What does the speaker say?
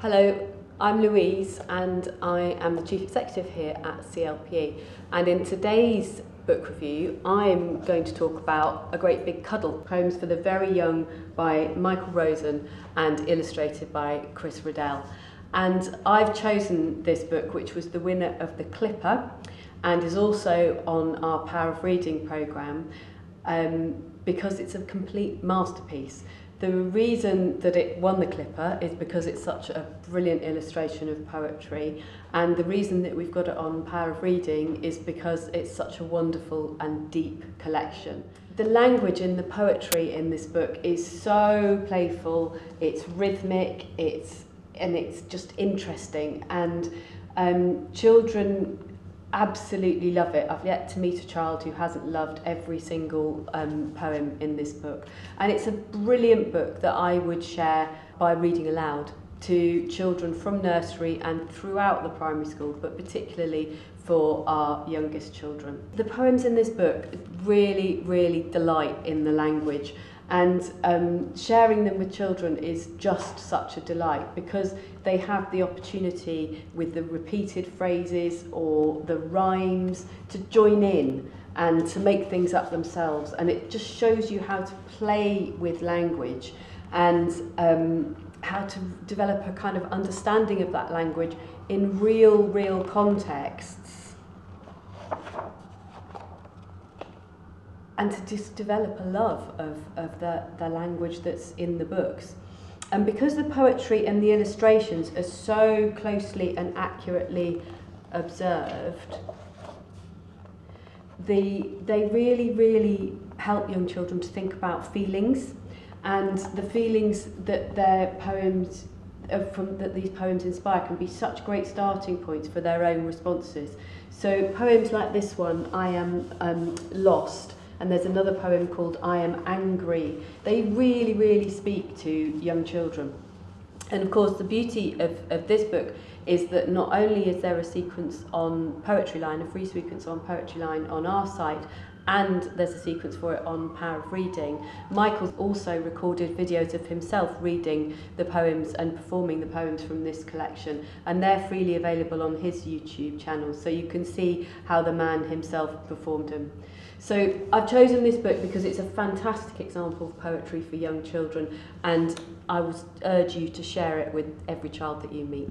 Hello, I'm Louise and I am the Chief Executive here at CLPE, and in today's book review I'm going to talk about A Great Big Cuddle, Poems for the Very Young by Michael Rosen and illustrated by Riddell. And I've chosen this book, which was the winner of the Clipper and is also on our Power of Reading programme, because it's a complete masterpiece. The reason that it won the Clipper is because it's such a brilliant illustration of poetry, and the reason that we've got it on Power of Reading is because it's such a wonderful and deep collection. The language in the poetry in this book is so playful, it's rhythmic, it's just interesting, and children absolutely love it. I've yet to meet a child who hasn't loved every single poem in this book. And it's a brilliant book that I would share by reading aloud to children from nursery and throughout the primary school, but particularly for our youngest children. The poems in this book really delight in the language, and sharing them with children is just such a delight because they have the opportunity with the repeated phrases or the rhymes to join in and to make things up themselves, and it just shows you how to play with language and how to develop a kind of understanding of that language in real contexts, and to just develop a love of the language that's in the books. And because the poetry and the illustrations are so closely and accurately observed, they really help young children to think about feelings, and the feelings that their poems that these poems inspire can be such great starting points for their own responses. So poems like this one, I Am Lost, and there's another poem called I Am Angry. They really speak to young children. And of course the beauty of this book is that not only is there a sequence on Poetry Line, a free sequence on Poetry Line on our site, and there's a sequence for it on Power of Reading, Michael's also recorded videos of himself reading the poems and performing the poems from this collection, and they're freely available on his YouTube channel, so you can see how the man himself performed them. So I've chosen this book because it's a fantastic example of poetry for young children, and I would urge you to share it with every child that you meet.